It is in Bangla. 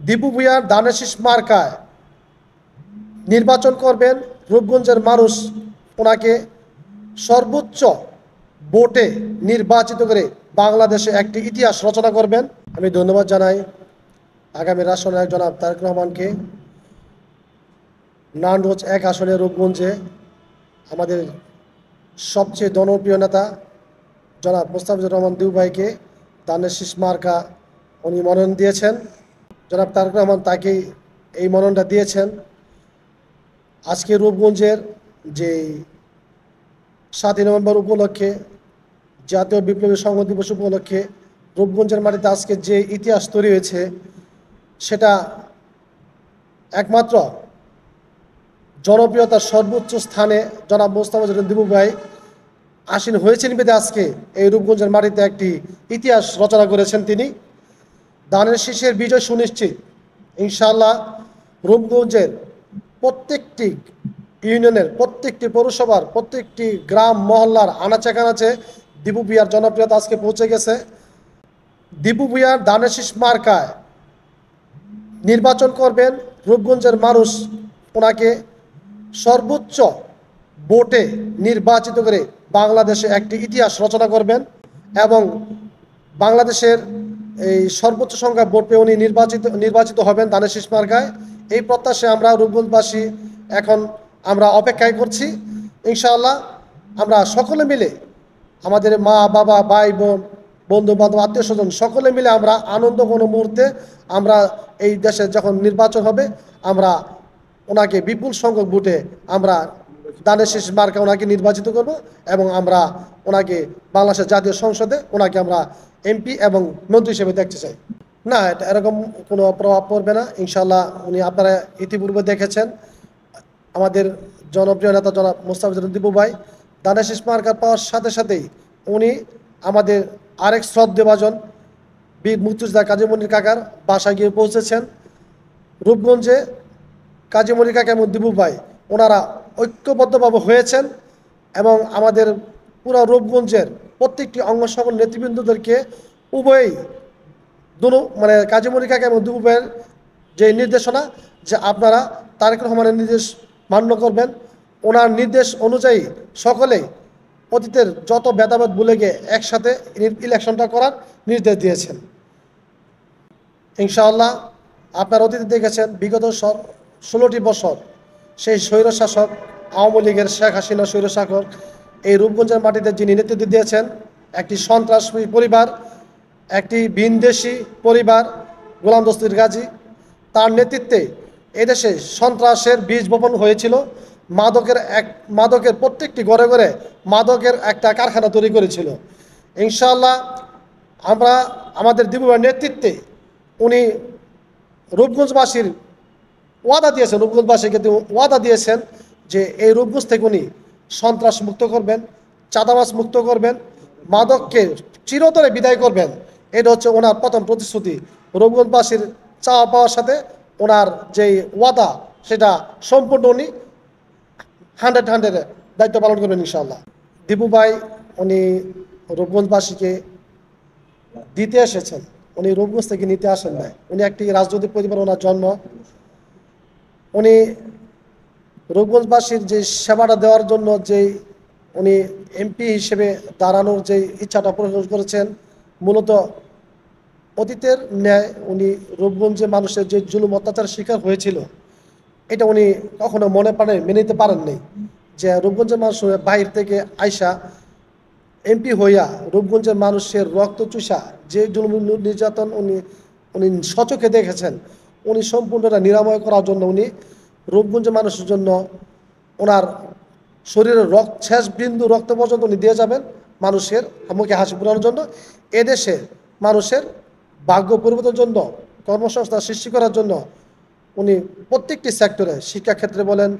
দীপু ভূঁইয়ার ধানের শীষ মার্কায় নির্বাচন করবেন। রূপগঞ্জের মানুষ ওনাকে সর্বোচ্চ ভোটে নির্বাচিত করে বাংলাদেশে একটি ইতিহাস রচনা করবেন। আমি ধন্যবাদ জানাই আগামী রাষ্ট্রনায়ক জনাব তারেক রহমানকে। নারায়ণগঞ্জ ১ আসনে রূপগঞ্জে আমাদের সবচেয়ে জনপ্রিয় নেতা জনাব মোস্তাফিজুর রহমান দিপু ভাইকে ধানের শীষ মার্কা উনি মনোনয়ন দিয়েছেন। জনাব তারেক রহমান তাকে এই মনোনয়নটা দিয়েছেন। আজকে রূপগঞ্জের যে ৭ই নভেম্বর উপলক্ষে, জাতীয় বিপ্লবী সংহতি দিবস উপলক্ষে রূপগঞ্জের মাটিতে আজকে যে ইতিহাস তৈরি হয়েছে, সেটা একমাত্র জনপ্রিয়তার সর্বোচ্চ স্থানে জনাব মোস্তাফিজুর দিপু ভাই আসীন হয়েছেন বেদে আজকে এই রূপগঞ্জের মাটিতে একটি ইতিহাস রচনা করেছেন তিনি। ধানের শীষের বিজয় সুনিশ্চিত ইনশাআল্লাহ। রূপগঞ্জের প্রত্যেকটি ইউনিয়নের, প্রত্যেকটি পৌরসভার, প্রত্যেকটি গ্রাম মহল্লার আনাচে কানাচে দীপু ভূঁইয়ার জনপ্রিয়তা আজকে পৌঁছে গেছে। দীপু ভূঁইয়ার ধানের শীষ মার্কায় নির্বাচন করবেন। রূপগঞ্জের মানুষ ওনাকে সর্বোচ্চ ভোটে নির্বাচিত করে বাংলাদেশে একটি ইতিহাস রচনা করবেন এবং বাংলাদেশের এই সর্বোচ্চ সংখ্যা ভোট পেয়ে উনি নির্বাচিত হবেন ধানের শীষ মার্কায়। এই প্রত্যাশায় আমরা রূপগঞ্জবাসী এখন আমরা অপেক্ষায় করছি। ইনশাআল্লাহ আমরা সকলে মিলে, আমাদের মা বাবা ভাই বোন বন্ধু বান্ধব আত্মীয় স্বজন সকলে মিলে আমরা আনন্দ কোনো মুহূর্তে আমরা এই দেশে যখন নির্বাচন হবে আমরা ওনাকে বিপুল সংখ্যক ভোটে আমরা ধানের শীষ মার্কা ওনাকে নির্বাচিত করব এবং আমরা ওনাকে বাংলাদেশের জাতীয় সংসদে ওনাকে আমরা এমপি এবং মন্ত্রী হিসেবে দেখতে চাই। না, এটা এরকম কোনো প্রভাব পড়বে না ইনশাআল্লাহ। উনি আপনারা ইতিপূর্বে দেখেছেন আমাদের জনপ্রিয় নেতা জনাব মোস্তাফিজুর দিপু ভাই ধানের শীষ মার্কা পাওয়ার সাথে সাথেই উনি আমাদের আরেক শ্রদ্ধেভাজন বীর মুক্তিযোদ্ধা কাজী মনির কাকার বাসায় গিয়ে পৌঁছেছেন। রূপগঞ্জে কাজী মনির কাকা এবং দিপু ভাই ওনারা ঐক্যবদ্ধভাবে হয়েছেন এবং আমাদের পুরো রূপগঞ্জের প্রত্যেকটি অঙ্গ সকল নেতৃবৃন্দদেরকে উভয়ই মানে কাজী মনির কাকা এবং দিপু ভাইয়ের যে নির্দেশনা যে আপনারা তারেক রহমানের নির্দেশ মান্য করবেন, ওনার নির্দেশ অনুযায়ী সকলে অতীতের যত ভেদাভেদ ভুলে গিয়ে একসাথে ইলেকশনটা করার নির্দেশ দিয়েছেন। ইনশাআল্লাহ আপনারা অতীতে দেখেছেন বিগত 16টি বছর সেই স্বৈরশাসক আওয়ামী লীগের শেখ হাসিনা স্বৈরশাসক এই রূপগঞ্জের মাটিতে যিনি নেতৃত্ব দিয়েছেন, একটি সন্ত্রাসী পরিবার, একটি ভিনদেশি পরিবার গোলাম দস্তির গাজী, তার নেতৃত্বে এদেশে সন্ত্রাসের বীজ বপন হয়েছিল। মাদকের প্রত্যেকটি ঘরে ঘরে মাদকের একটা কারখানা তৈরি করেছিল। ইনশাআল্লাহ আমরা আমাদের দিপু ভাইয়ের নেতৃত্বে উনি রূপগঞ্জবাসীর রূপগঞ্জবাসীকে ওয়াদা দিয়েছেন যে এই রূপগঞ্জ থেকে উনি সন্ত্রাস মুক্ত করবেন, চাঁদাবাজ মুক্ত করবেন, মাদককে চিরতরে বিদায় করবেন। এটা হচ্ছে ওনার প্রথম প্রতিশ্রুতি। রূপগঞ্জবাসীর চাওয়া পাওয়ার সাথে ওনার যেই ওয়াদা সেটা সম্পূর্ণ উনি 100 দায়িত্ব পালন করবেন ইনশাআল্লাহ। দিপু ভাই উনি রূপগঞ্জবাসীকে দিতে এসেছেন, উনি রূপগঞ্জ থেকে নিতে আসেন নাই। উনি একটি রাজনৈতিক পরিবার, ওনার জন্ম। উনি রূপগঞ্জবাসীর যে সেবাটা দেওয়ার জন্য যেই উনি এমপি হিসেবে দাঁড়ানোর যে ইচ্ছাটা প্রকাশ করেছেন, মূলত অতীতের ন্যায় উনি রূপগঞ্জে মানুষের যে জুলুম অত্যাচার শিকার হয়েছিল এটা উনি কখনো মেনে নিতে পারেননি যে রূপগঞ্জের মানুষ বাইরে থেকে আইসা এমপি হইয়া রূপগঞ্জের মানুষের রক্ত চুষা যে জুলুম নির্যাতন উনি সচক্ষে দেখেছেন, উনি সম্পূর্ণটা নিরাময় করার জন্য উনি রূপগঞ্জের মানুষের জন্য ওনার শরীরের শেষ বিন্দু রক্ত পর্যন্ত উনি দিয়ে যাবেন মানুষের মুখে হাসি ফোটানোর জন্য, এদেশে মানুষের ভাগ্য পরিবর্তনের জন্য, কর্মসংস্থান সৃষ্টি করার জন্য উনি প্রত্যেকটি সেক্টরে, শিক্ষাক্ষেত্রে বলেন,